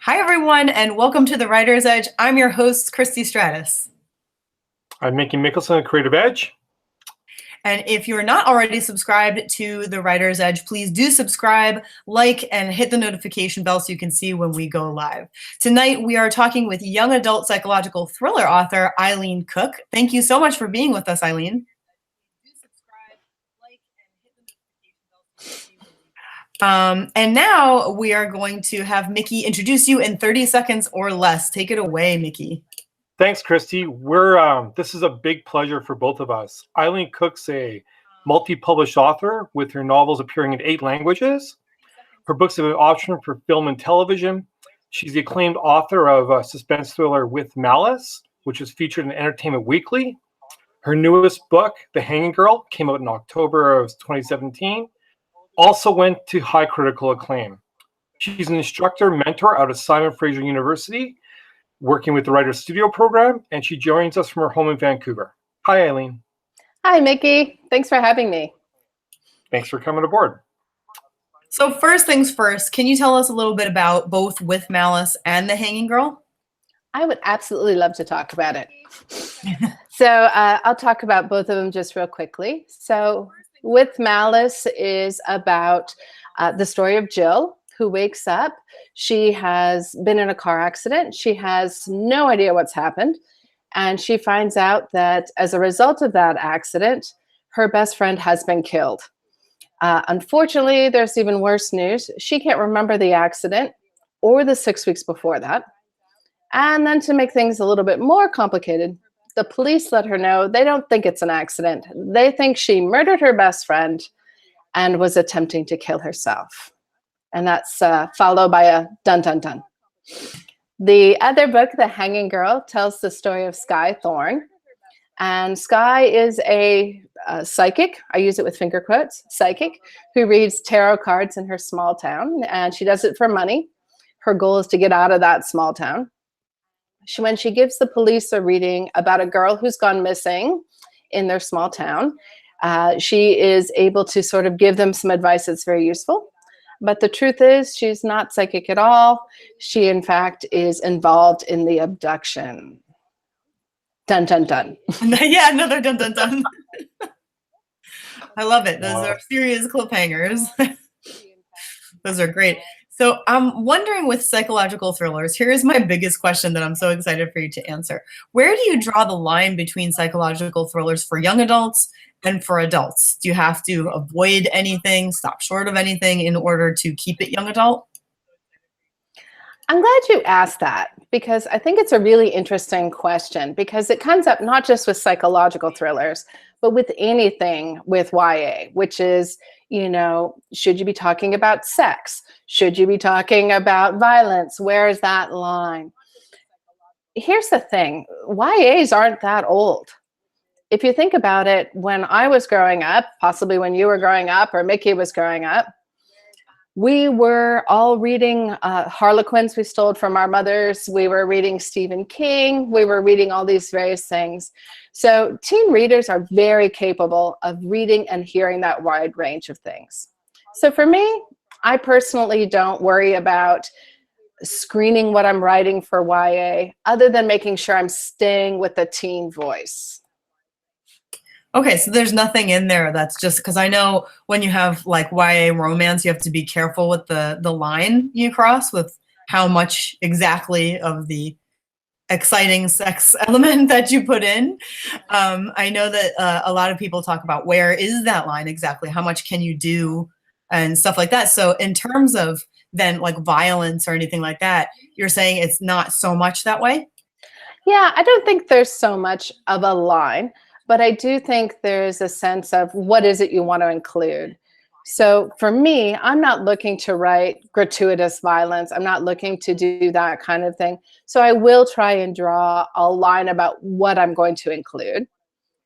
Hi, everyone, and welcome to The Writer's Edge. I'm your host, Christy Stratus. I'm Mickey Mickelson of Creative Edge. And if you're not already subscribed to The Writer's Edge, please do subscribe, like, and hit the notification bell so you can see when we go live. Tonight, we are talking with young adult psychological thriller author Eileen Cook. Thank you so much for being with us, Eileen. And now we are going to have Mickey introduce you in 30 seconds or less. Take it away, Mickey. Thanks, Christy. This is a big pleasure for both of us. Eileen Cook's a multi-published author with her novels appearing in 8 languages. Her books have been optioned for film and television. She's the acclaimed author of a suspense thriller With Malice, which is featured in Entertainment Weekly. Her newest book, The Hanging Girl, came out in October of 2017. Also went to high critical acclaim. She's an instructor, mentor out of Simon Fraser University, working with the Writer's Studio program, and she joins us from her home in Vancouver. Hi, Eileen. Hi, Mickey. Thanks for having me. Thanks for coming aboard. So first things first, can you tell us a little bit about both With Malice and The Hanging Girl? I would absolutely love to talk about it. So I'll talk about both of them just real quickly. So With Malice is about the story of Jill, who wakes up. She has been in a car accident. She has no idea what's happened. And she finds out that as a result of that accident, her best friend has been killed. Unfortunately, there's even worse news. She can't remember the accident or the 6 weeks before that. And then to make things a little bit more complicated, the police let her know they don't think it's an accident. They think she murdered her best friend and was attempting to kill herself. And that's followed by a dun, dun, dun. The other book, The Hanging Girl, tells the story of Skye Thorne. And Skye is a psychic, I use it with finger quotes, psychic, who reads tarot cards in her small town. And she does it for money. Her goal is to get out of that small town. When she gives the police a reading about a girl who's gone missing in their small town, she is able to sort of give them some advice that's very useful. But the truth is, she's not psychic at all. She, in fact, is involved in the abduction. Dun, dun, dun. Yeah, another dun, dun, dun. I love it. Those are serious cliffhangers. Those are great. So I'm wondering with psychological thrillers, here's my biggest question that I'm so excited for you to answer. Where do you draw the line between psychological thrillers for young adults and for adults? Do you have to avoid anything, stop short of anything in order to keep it young adult? I'm glad you asked that because I think it's a really interesting question because it comes up not just with psychological thrillers, but with anything with YA, which is, you know, should you be talking about sex? Should you be talking about violence? Where is that line? Here's the thing, YAs aren't that old. If you think about it, when I was growing up, possibly when you were growing up or Mickey was growing up, we were all reading Harlequins we stole from our mothers. We were reading Stephen King. We were reading all these various things. So teen readers are very capable of reading and hearing that wide range of things. So for me, I personally don't worry about screening what I'm writing for YA other than making sure I'm staying with the teen voice. Okay, so there's nothing in there that's just, because I know when you have like YA romance, you have to be careful with the line you cross with how much exactly of the exciting sex element that you put in. I know that a lot of people talk about where is that line exactly, how much can you do and stuff like that. So in terms of then like violence or anything like that, you're saying it's not so much that way? Yeah, I don't think there's so much of a line. But I do think there's a sense of what is it you want to include. So for me, I'm not looking to write gratuitous violence. I'm not looking to do that kind of thing. So I will try and draw a line about what I'm going to include.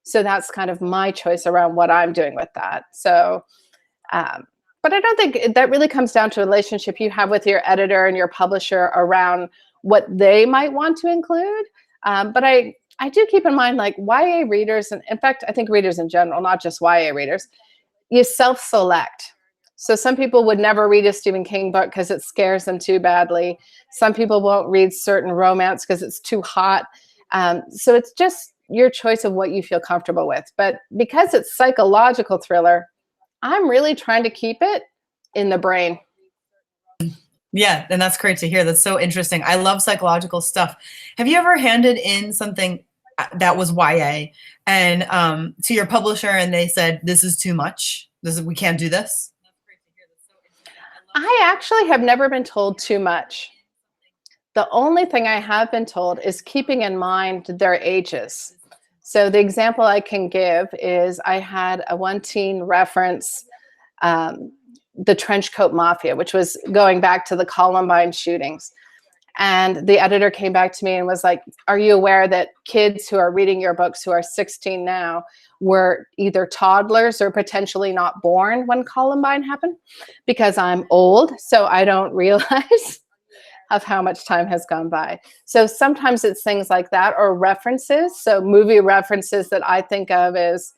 So that's kind of my choice around what I'm doing with that. So, but I don't think that really comes down to a relationship you have with your editor and your publisher around what they might want to include. But I do keep in mind, like YA readers, and in fact, I think readers in general, not just YA readers, you self-select. So some people would never read a Stephen King book because it scares them too badly. Some people won't read certain romance because it's too hot. So it's just your choice of what you feel comfortable with. But because it's psychological thriller, I'm really trying to keep it in the brain. Yeah, and that's great to hear. That's so interesting. I love psychological stuff. Have you ever handed in something that was YA and to your publisher and they said, this is too much? We can't do this? I actually have never been told too much. The only thing I have been told is keeping in mind their ages. So the example I can give is I had one teen reference the Trenchcoat Mafia, which was going back to the Columbine shootings. And the editor came back to me and was like, are you aware that kids who are reading your books who are 16 now were either toddlers or potentially not born when Columbine happened? Because I'm old, so I don't realize of how much time has gone by. So sometimes it's things like that or references. So movie references that I think of as,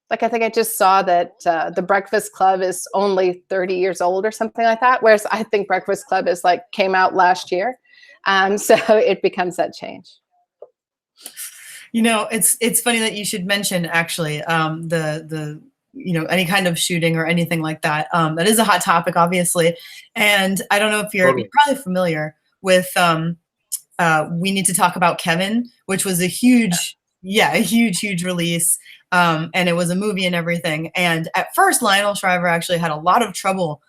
like, I think I just saw that The Breakfast Club is only 30 years old or something like that. Whereas I think Breakfast Club is like came out last year. So it becomes that change. You know, it's funny that you should mention actually the any kind of shooting or anything like that. That is a hot topic, obviously. And I don't know if you're probably familiar with We Need to Talk About Kevin, which was a huge release. And it was a movie and everything. And at first, Lionel Shriver actually had a lot of trouble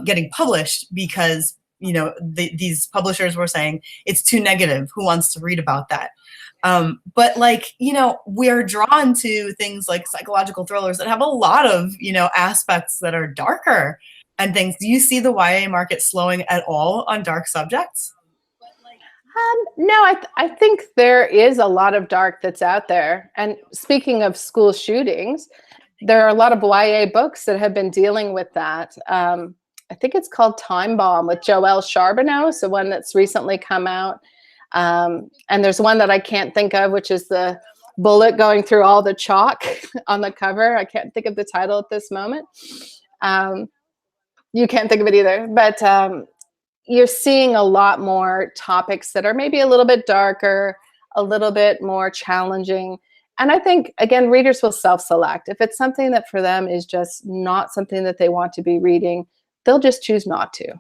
getting published because, these publishers were saying it's too negative. Who wants to read about that? But we're drawn to things like psychological thrillers that have a lot of, aspects that are darker and things. Do you see the YA market slowing at all on dark subjects? No, I think there is a lot of dark that's out there. And speaking of school shootings, there are a lot of YA books that have been dealing with that. I think it's called Time Bomb with Joelle Charbonneau, so one that's recently come out. And there's one that I can't think of, which is the bullet going through all the chalk on the cover. I can't think of the title at this moment. You can't think of it either. But you're seeing a lot more topics that are maybe a little bit darker, a little bit more challenging. And I think, again, readers will self-select. If it's something that for them is just not something that they want to be reading, they'll just choose not to.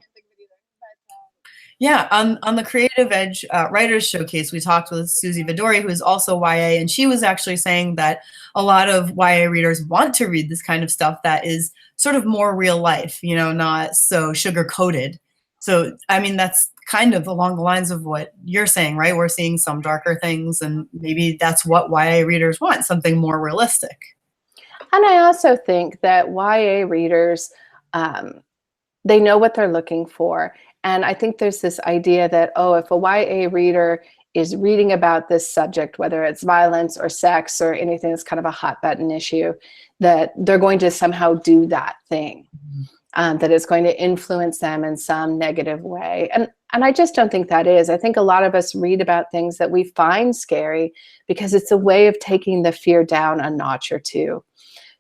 Yeah, on the Creative Edge Writers Showcase, we talked with Susie Vidori, who is also YA, and she was actually saying that a lot of YA readers want to read this kind of stuff that is sort of more real life, not so sugar-coated. So, I mean, that's kind of along the lines of what you're saying, right? We're seeing some darker things, and maybe that's what YA readers want, something more realistic. And I also think that YA readers, they know what they're looking for. And I think there's this idea that, oh, if a YA reader is reading about this subject, whether it's violence or sex or anything that's kind of a hot button issue, that they're going to somehow do that thing. That is going to influence them in some negative way. And I just don't think that is. I think a lot of us read about things that we find scary because it's a way of taking the fear down a notch or two.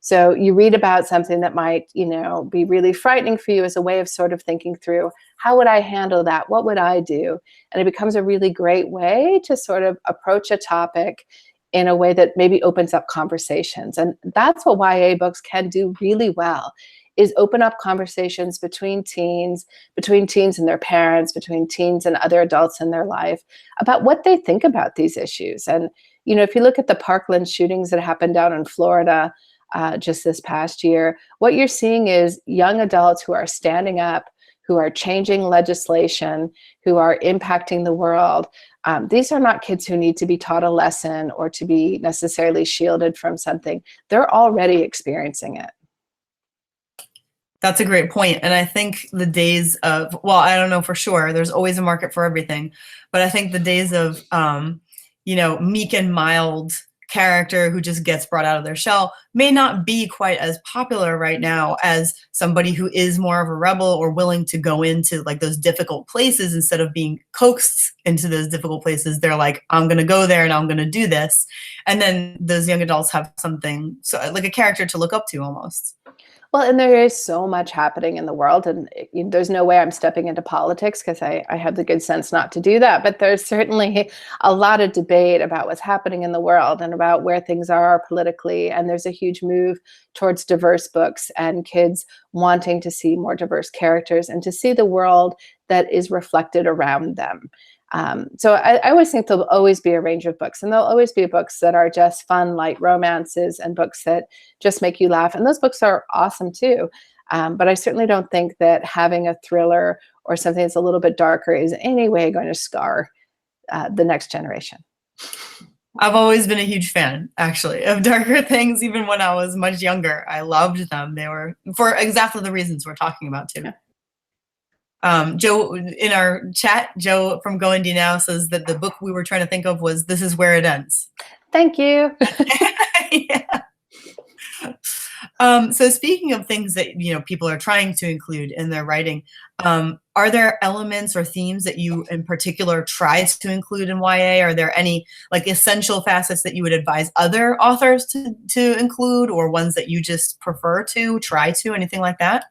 So you read about something that might, be really frightening for you as a way of sort of thinking through, how would I handle that? What would I do? And it becomes a really great way to sort of approach a topic in a way that maybe opens up conversations. And that's what YA books can do really well, is open up conversations between teens and their parents, between teens and other adults in their life about what they think about these issues. And, if you look at the Parkland shootings that happened down in Florida just this past year, what you're seeing is young adults who are standing up, who are changing legislation, who are impacting the world. These are not kids who need to be taught a lesson or to be necessarily shielded from something. They're already experiencing it. That's a great point. And I think the days of, well, I don't know for sure, there's always a market for everything, but I think the days of, meek and mild character who just gets brought out of their shell may not be quite as popular right now as somebody who is more of a rebel or willing to go into like those difficult places instead of being coaxed into those difficult places. They're like, I'm going to go there and I'm going to do this. And then those young adults have something, so like a character to look up to almost. Well, and there is so much happening in the world, and there's no way I'm stepping into politics because I have the good sense not to do that. But there's certainly a lot of debate about what's happening in the world and about where things are politically. And there's a huge move towards diverse books and kids wanting to see more diverse characters and to see the world that is reflected around them. So I always think there'll always be a range of books, and there'll always be books that are just fun, light romances, and books that just make you laugh. And those books are awesome too. But I certainly don't think that having a thriller or something that's a little bit darker is in any way going to scar the next generation. I've always been a huge fan, actually, of darker things. Even when I was much younger, I loved them. They were for exactly the reasons we're talking about too. Yeah. Joe, in our chat, Joe from Go Indie Now says that the book we were trying to think of was This Is Where It Ends. Thank you. Yeah. So speaking of things that, people are trying to include in their writing, are there elements or themes that you in particular try to include in YA? Are there any like essential facets that you would advise other authors to include, or ones that you just prefer to try to, anything like that?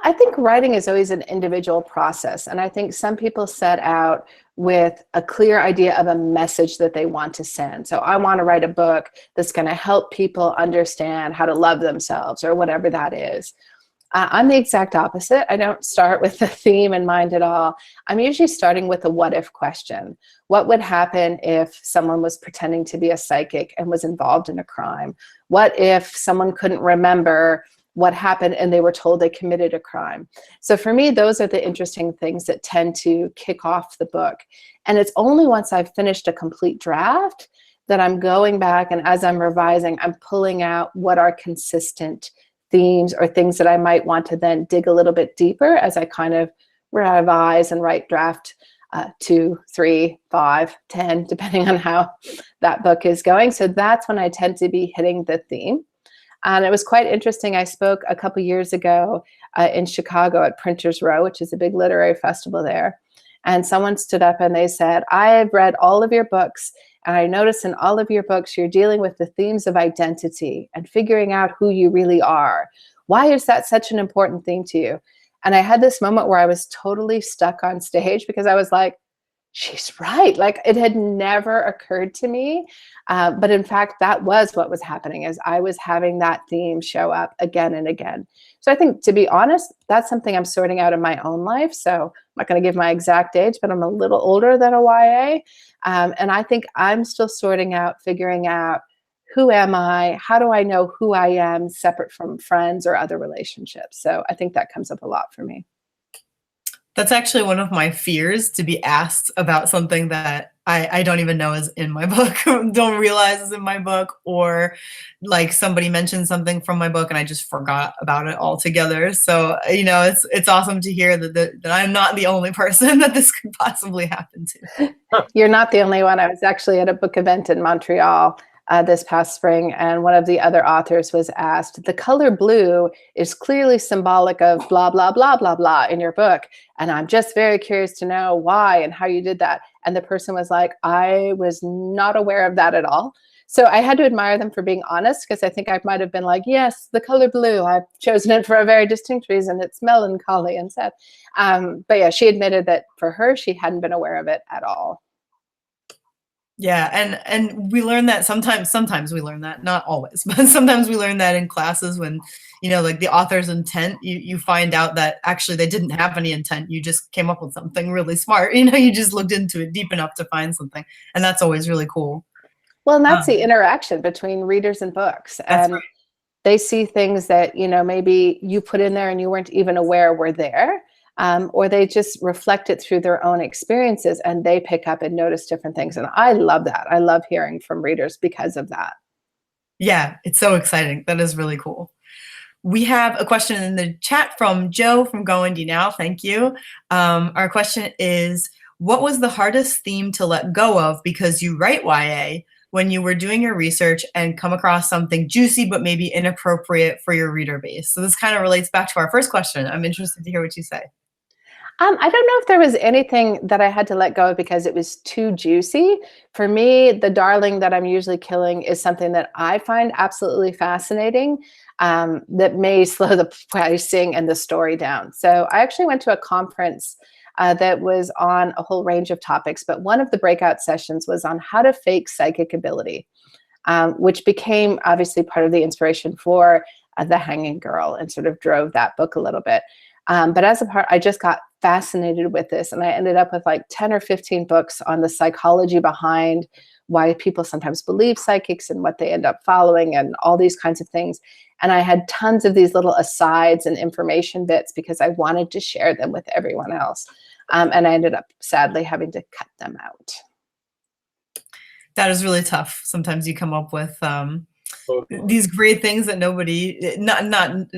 I think writing is always an individual process. And I think some people set out with a clear idea of a message that they want to send. So I want to write a book that's going to help people understand how to love themselves or whatever that is. I'm the exact opposite. I don't start with a theme in mind at all. I'm usually starting with a what if question. What would happen if someone was pretending to be a psychic and was involved in a crime? What if someone couldn't remember what happened and they were told they committed a crime? So for me, those are the interesting things that tend to kick off the book. And it's only once I've finished a complete draft that I'm going back, and as I'm revising, I'm pulling out what are consistent themes or things that I might want to then dig a little bit deeper as I kind of revise and write draft 2, 3, 5, 10, depending on how that book is going. So that's when I tend to be hitting the theme. And it was quite interesting. I spoke a couple years ago in Chicago at Printers Row, which is a big literary festival there. And someone stood up and they said, I've read all of your books, and I noticed in all of your books, you're dealing with the themes of identity and figuring out who you really are. Why is that such an important theme to you? And I had this moment where I was totally stuck on stage because I was like, she's right. Like, it had never occurred to me. But in fact, that was what was happening, as I was having that theme show up again and again. So I think, to be honest, that's something I'm sorting out in my own life. So I'm not going to give my exact age, but I'm a little older than a YA. And I think I'm still sorting out, figuring out, who am I? How do I know who I am separate from friends or other relationships? So I think that comes up a lot for me. That's actually one of my fears, to be asked about something that I don't even know is in my book, don't realize is in my book, or like somebody mentioned something from my book and I just forgot about it altogether. So, it's awesome to hear that I'm not the only person that this could possibly happen to. You're not the only one. I was actually at a book event in Montreal this past spring, and one of the other authors was asked, the color blue is clearly symbolic of blah, blah, blah, blah, blah in your book. And I'm just very curious to know why and how you did that. And the person was like, I was not aware of that at all. So I had to admire them for being honest, because I think I might have been like, yes, the color blue, I've chosen it for a very distinct reason. It's melancholy and sad. But yeah, she admitted that for her, she hadn't been aware of it at all. Yeah, and we learn that sometimes we learn that, not always, but sometimes we learn that in classes when, like the author's intent, you find out that actually they didn't have any intent. You just came up with something really smart. You just looked into it deep enough to find something. And that's always really cool. Well, and that's the interaction between readers and books. And right. They see things that, maybe you put in there and you weren't even aware were there. Or they just reflect it through their own experiences and they pick up and notice different things. And I love that. I love hearing from readers because of that. Yeah, it's so exciting. That is really cool. We have a question in the chat from Joe from Go Indie Now. Thank you. Our question is, what was the hardest theme to let go of because you write YA when you were doing your research and come across something juicy but maybe inappropriate for your reader base? So this kind of relates back to our first question. I'm interested to hear what you say. I don't know if there was anything that I had to let go of because it was too juicy. For me, the darling that I'm usually killing is something that I find absolutely fascinating, that may slow the pricing and the story down. So I actually went to a conference that was on a whole range of topics, but one of the breakout sessions was on how to fake psychic ability, which became obviously part of the inspiration for The Hanging Girl and sort of drove that book a little bit. But as a part, I just got fascinated with this, and I ended up with like 10 or 15 books on the psychology behind why people sometimes believe psychics and what they end up following and all these kinds of things. And I had tons of these little asides and information bits because I wanted to share them with everyone else. And I ended up sadly having to cut them out. That is really tough. Sometimes you come up with these great things that nobody, not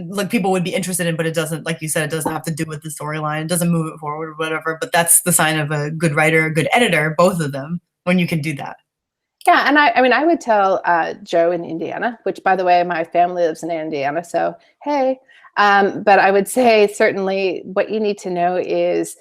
like people would be interested in, but it doesn't, like you said, it doesn't have to do with the storyline. It doesn't move it forward or whatever. But that's the sign of a good writer, a good editor, both of them, when you can do that. Yeah, and I mean, I would tell Joe in Indiana, which, by the way, my family lives in Indiana, so hey. But I would say certainly what you need to know is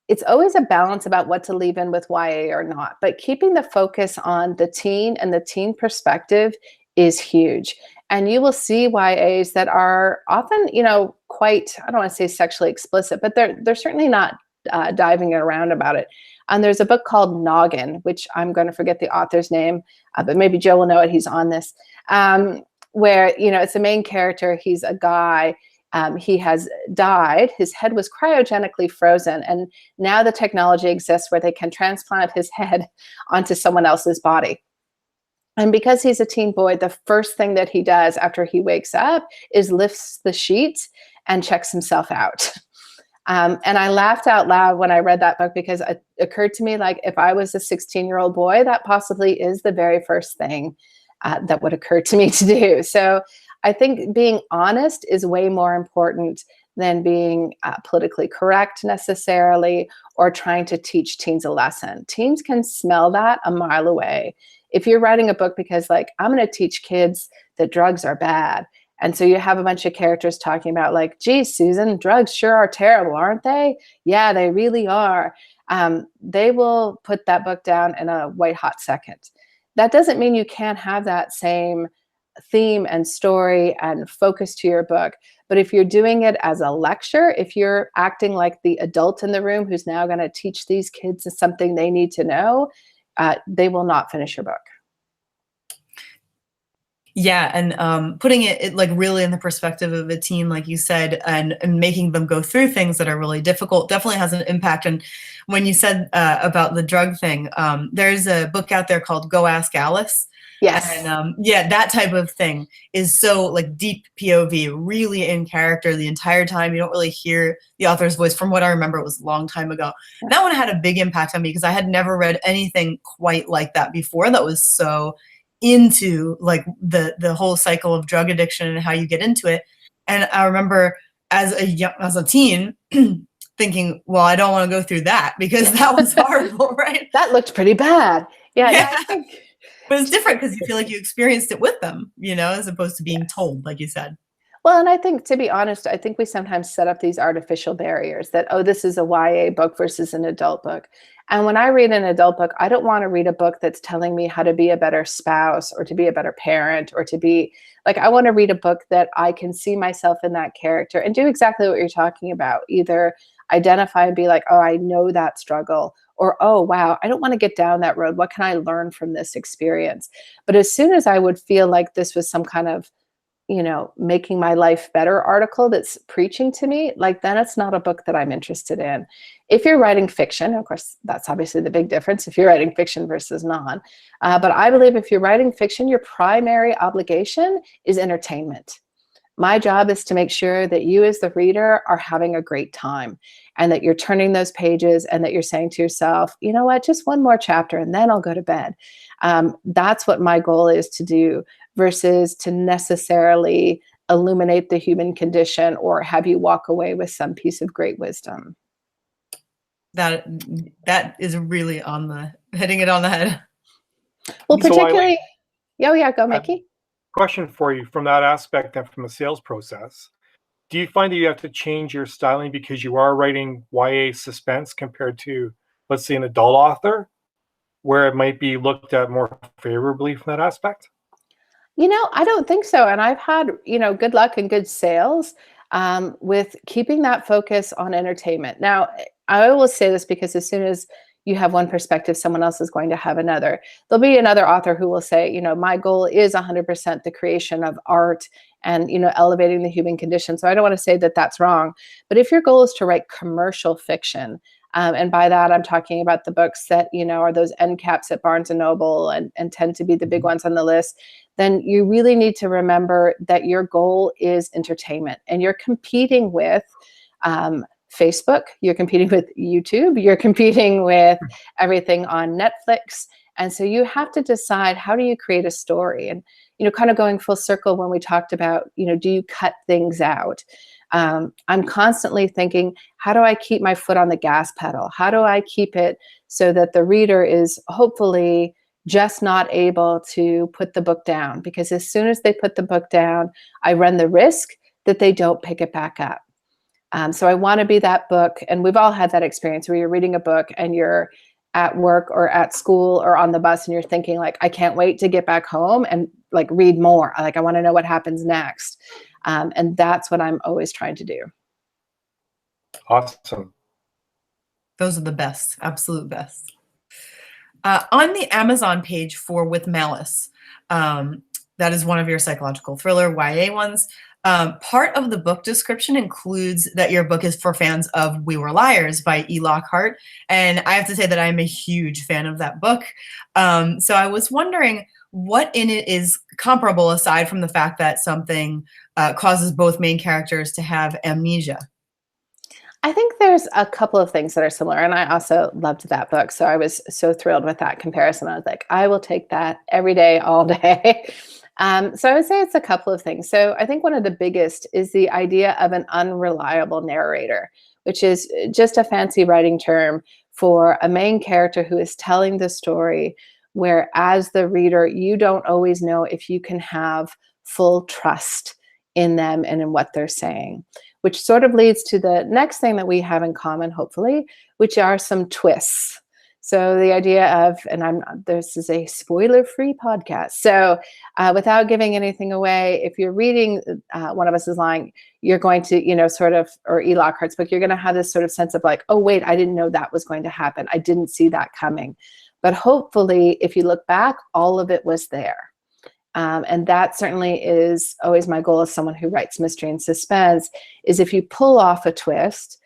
it's always a balance about what to leave in with YA or not, but keeping the focus on the teen and the teen perspective is huge. And you will see YAs that are often, you know, quite, I don't want to say sexually explicit, but they're certainly not diving around about it. And there's a book called Noggin, which I'm going to forget the author's name, but maybe Joe will know it. He's on this, where, you know, it's the main character. He's a guy. He has died. His head was cryogenically frozen. And now the technology exists where they can transplant his head onto someone else's body. And because he's a teen boy, the first thing that he does after he wakes up is lifts the sheets and checks himself out. And I laughed out loud when I read that book because it occurred to me, like, if I was a 16-year-old boy, that possibly is the very first thing that would occur to me to do. So I think being honest is way more important than being politically correct necessarily, or trying to teach teens a lesson. Teens can smell that a mile away. If you're writing a book because, like, I'm going to teach kids that drugs are bad, and so you have a bunch of characters talking about, like, geez, Susan, drugs sure are terrible, aren't they? Yeah, they really are. They will put that book down in a white hot second. That doesn't mean you can't have that same theme and story and focus to your book. But if you're doing it as a lecture, if you're acting like the adult in the room who's now going to teach these kids something they need to know, they will not finish your book. Yeah, and putting it like really in the perspective of a teen, like you said, and making them go through things that are really difficult definitely has an impact. And when you said about the drug thing, there's a book out there called Go Ask Alice. Yes. And yeah, that type of thing is so like deep POV, really in character the entire time. You don't really hear the author's voice. From what I remember, it was a long time ago. Yeah. That one had a big impact on me because I had never read anything quite like that before that was so into like the whole cycle of drug addiction and how you get into it. And I remember as a teen thinking, well, I don't want to go through that because that was horrible, right? That looked pretty bad. Yeah. Yeah. I think. But it's different because you feel like you experienced it with them, you know, as opposed to being told, like you said. Well, and I think, to be honest, I think we sometimes set up these artificial barriers that, oh, this is a YA book versus an adult book. And when I read an adult book, I don't want to read a book that's telling me how to be a better spouse or to be a better parent or to be like, I want to read a book that I can see myself in that character and do exactly what you're talking about. Either identify and be like, oh, I know that struggle, or, oh, wow, I don't want to get down that road. What can I learn from this experience? But as soon as I would feel like this was some kind of, you know, making my life better article that's preaching to me, like, then it's not a book that I'm interested in. If you're writing fiction, of course, that's obviously the big difference if you're writing fiction versus non. But I believe if you're writing fiction, your primary obligation is entertainment. My job is to make sure that you as the reader are having a great time and that you're turning those pages and that you're saying to yourself, you know what, just one more chapter and then I'll go to bed. That's what my goal is to do, versus to necessarily illuminate the human condition or have you walk away with some piece of great wisdom. That is really hitting it on the head. Well, particularly, oh yeah, go Mickey. Question for you from that aspect and from a sales process. do you find that you have to change your styling because you are writing YA suspense compared to, let's say, an adult author, where it might be looked at more favorably from that aspect? I don't think so. And I've had, good luck and good sales with keeping that focus on entertainment. Now, I always say this because as soon as you have one perspective, someone else is going to have another. There'll be another author who will say, my goal is 100% the creation of art and, elevating the human condition. So I don't want to say that that's wrong. But if your goal is to write commercial fiction, and by that, I'm talking about the books that, are those end caps at Barnes and Noble and tend to be the big ones on the list, then you really need to remember that your goal is entertainment and you're competing with Facebook, you're competing with YouTube, you're competing with everything on Netflix. And so you have to decide, how do you create a story? And, kind of going full circle when we talked about, do you cut things out? I'm constantly thinking, how do I keep my foot on the gas pedal? How do I keep it so that the reader is hopefully just not able to put the book down? Because as soon as they put the book down, I run the risk that they don't pick it back up. So I want to be that book. And we've all had that experience where you're reading a book and you're at work or at school or on the bus and you're thinking like, I can't wait to get back home and like read more. Like, I want to know what happens next. And that's what I'm always trying to do. Awesome. Those are the best, absolute best. On the Amazon page for With Malice, that is one of your psychological thriller YA ones. Part of the book description includes that your book is for fans of We Were Liars by E. Lockhart. And I have to say that I'm a huge fan of that book. So I was wondering what in it is comparable aside from the fact that something causes both main characters to have amnesia. I think there's a couple of things that are similar. And I also loved that book. So I was so thrilled with that comparison. I was like, I will take that every day, all day. So I would say it's a couple of things. So I think one of the biggest is the idea of an unreliable narrator, which is just a fancy writing term for a main character who is telling the story where, as the reader, you don't always know if you can have full trust in them and in what they're saying, which sort of leads to the next thing that we have in common, hopefully, which are some twists. So the idea of, and this is a spoiler-free podcast. So without giving anything away, if you're reading One of Us is Lying, you're going to, sort of, or E. Lockhart's book, you're going to have this sort of sense of like, oh, wait, I didn't know that was going to happen. I didn't see that coming. But hopefully, if you look back, all of it was there. And that certainly is always my goal as someone who writes mystery and suspense, is if you pull off a twist,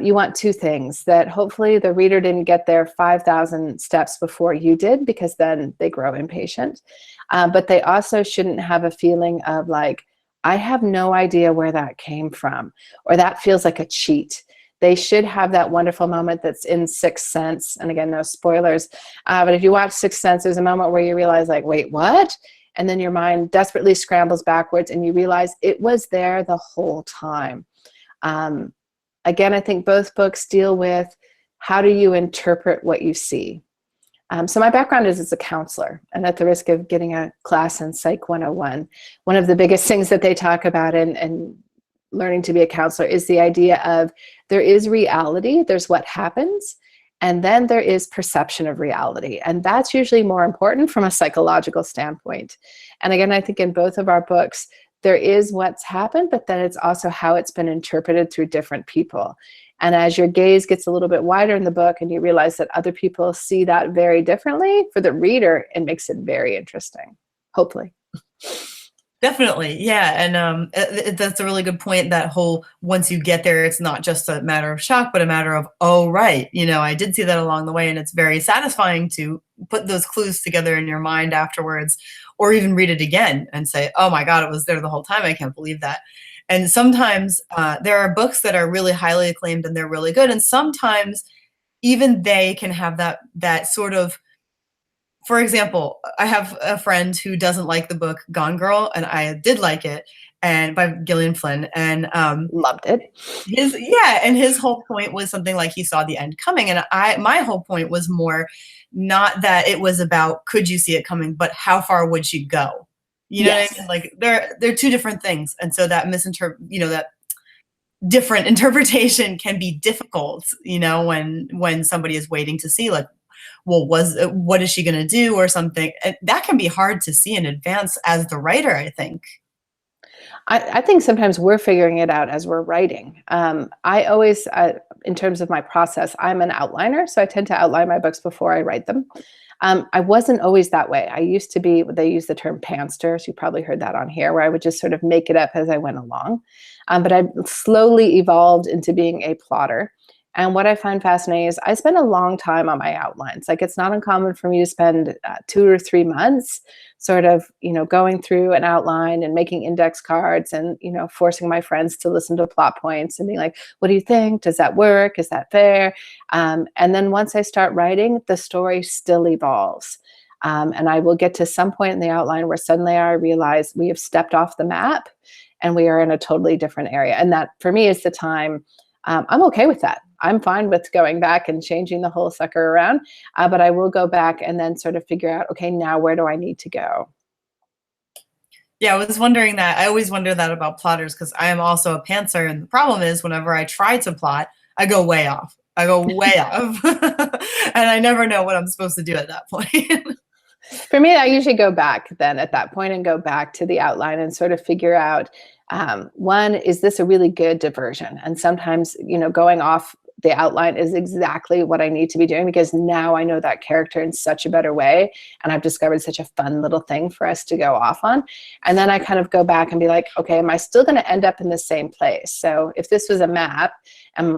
you want two things: that hopefully the reader didn't get there 5,000 steps before you did, because then they grow impatient. But they also shouldn't have a feeling of like, I have no idea where that came from, or that feels like a cheat. They should have that wonderful moment that's in Sixth Sense. And again, no spoilers. But if you watch Sixth Sense, there's a moment where you realize like, wait, what? And then your mind desperately scrambles backwards and you realize it was there the whole time. Again, I think both books deal with how do you interpret what you see. So my background is as a counselor, and at the risk of getting a class in Psych 101, one of the biggest things that they talk about in learning to be a counselor is the idea of there is reality, there's what happens, and then there is perception of reality. And that's usually more important from a psychological standpoint. And again, I think in both of our books, there is what's happened, but then it's also how it's been interpreted through different people. And as your gaze gets a little bit wider in the book and you realize that other people see that very differently, for the reader, it makes it very interesting, hopefully. Definitely. Yeah. And that's a really good point. That whole, once you get there, it's not just a matter of shock, but a matter of, oh, right. I did see that along the way. And it's very satisfying to put those clues together in your mind afterwards, or even read it again and say, oh my God, it was there the whole time. I can't believe that. And sometimes there are books that are really highly acclaimed and they're really good. And sometimes even they can have that sort of, for example, I have a friend who doesn't like the book Gone Girl, and I did like it, and by Gillian Flynn, and loved it. His whole point was something like he saw the end coming, and my whole point was more not that it was about could you see it coming, but how far would she go? You know what I mean? Like they're two different things, and so that different interpretation can be difficult, you know, when somebody is waiting to see, like, well, what is she going to do or something? That can be hard to see in advance as the writer, I think. I think sometimes we're figuring it out as we're writing. I always, in terms of my process, I'm an outliner, so I tend to outline my books before I write them. I wasn't always that way. I used to be, they use the term pantser, so you probably heard that on here, where I would just sort of make it up as I went along. But I slowly evolved into being a plotter. And what I find fascinating is I spend a long time on my outlines. Like, it's not uncommon for me to spend 2 or 3 months sort of, you know, going through an outline and making index cards and, you know, forcing my friends to listen to plot points and being like, what do you think? Does that work? Is that fair? And then once I start writing, the story still evolves. And I will get to some point in the outline where suddenly I realize we have stepped off the map and we are in a totally different area. And that, for me, is the time. I'm okay with that. I'm fine with going back and changing the whole sucker around, but I will go back and then sort of figure out, okay, now where do I need to go? Yeah, I was wondering that. I always wonder that about plotters because I am also a pantser, and the problem is whenever I try to plot, I go way off. I go way off, and I never know what I'm supposed to do at that point. For me, I usually go back then at that point and go back to the outline and sort of figure out, one, is this a really good diversion? And sometimes, you know, going off the outline is exactly what I need to be doing because now I know that character in such a better way. And I've discovered such a fun little thing for us to go off on. And then I kind of go back and be like, okay, am I still going to end up in the same place? So if this was a map,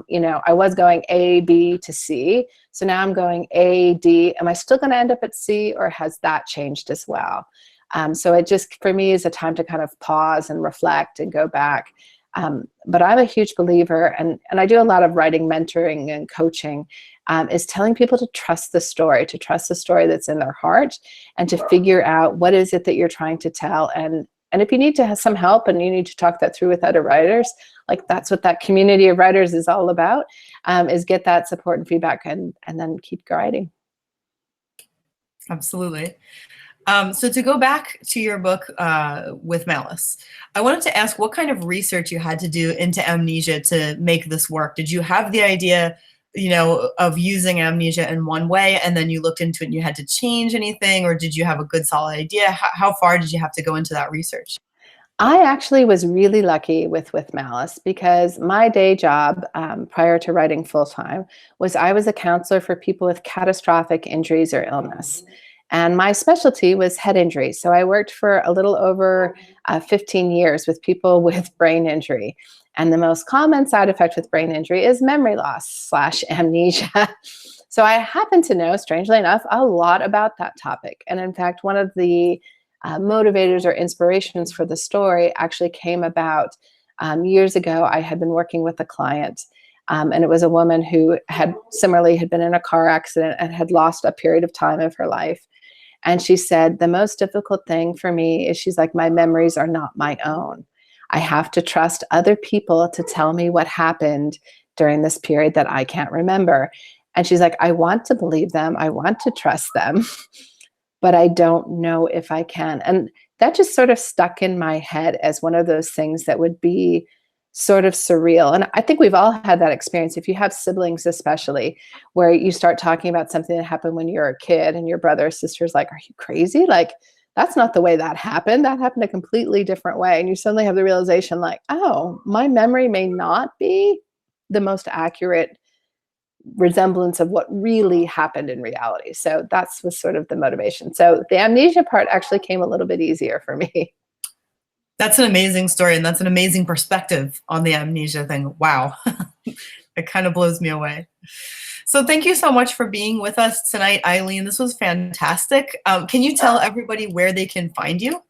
you know, I was going A, B to C. So now I'm going A, D. Am I still going to end up at C, or has that changed as well? So it just, for me, is a time to kind of pause and reflect and go back. But I'm a huge believer, and I do a lot of writing, mentoring, and coaching, is telling people to trust the story that's in their heart, and to figure out what is it that you're trying to tell. And if you need to have some help and you need to talk that through with other writers, like that's what that community of writers is all about, is get that support and feedback and then keep writing. Absolutely. So to go back to your book with Malice, I wanted to ask what kind of research you had to do into amnesia to make this work. Did you have the idea, you know, of using amnesia in one way, and then you looked into it and you had to change anything, or did you have a good solid idea? How far did you have to go into that research? I actually was really lucky with Malice because my day job prior to writing full-time was I was a counselor for people with catastrophic injuries or illness. And my specialty was head injuries. So I worked for a little over 15 years with people with brain injury. And the most common side effect with brain injury is memory loss / amnesia. So I happen to know, strangely enough, a lot about that topic. And in fact, one of the motivators or inspirations for the story actually came about years ago. I had been working with a client, and it was a woman who had been in a car accident and had lost a period of time of her life. And she said, the most difficult thing for me is, she's like, my memories are not my own. I have to trust other people to tell me what happened during this period that I can't remember. And she's like, I want to believe them. I want to trust them, but I don't know if I can. And that just sort of stuck in my head as one of those things that would be sort of surreal. And I think we've all had that experience. If you have siblings, especially, where you start talking about something that happened when you were a kid and your brother or sister is like, are you crazy? Like, that's not the way that happened. That happened a completely different way. And you suddenly have the realization like, oh, my memory may not be the most accurate resemblance of what really happened in reality. So that's was sort of the motivation. So the amnesia part actually came a little bit easier for me. That's an amazing story, and that's an amazing perspective on the amnesia thing. Wow. It kind of blows me away. So thank you so much for being with us tonight, Eileen. This was fantastic. Can you tell everybody where they can find you?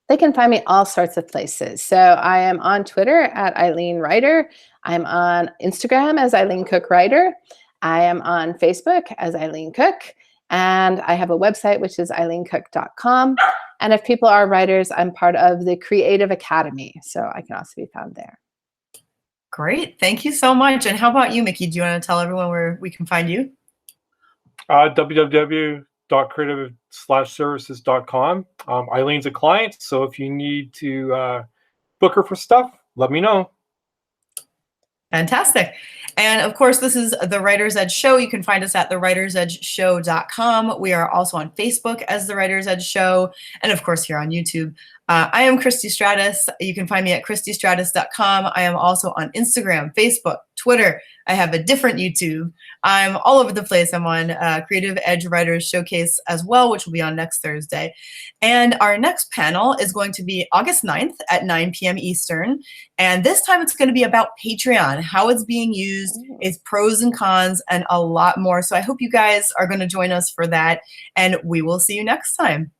They can find me all sorts of places. So I am on Twitter at Eileen Writer. I'm on Instagram as Eileen Cook Writer. I am on Facebook as Eileen Cook. And I have a website, which is eileencook.com. And if people are writers, I'm part of the Creative Academy. So I can also be found there. Great. Thank you so much. And how about you, Mickey? Do you want to tell everyone where we can find you? www.creative/services.com. Eileen's a client, so if you need to book her for stuff, let me know. Fantastic. And of course, this is the Writer's Edge Show. You can find us at thewritersedgeshow.com. We are also on Facebook as The Writer's Edge Show, and of course here on YouTube. I am Christy Stratus. You can find me at christystratus.com. I am also on Instagram, Facebook, Twitter. I have a different YouTube. I'm all over the place. I'm on Creative Edge Writers Showcase as well, which will be on next Thursday. And our next panel is going to be August 9th at 9 p.m. Eastern. And this time it's going to be about Patreon, how it's being used, its pros and cons, and a lot more. So I hope you guys are going to join us for that. And we will see you next time.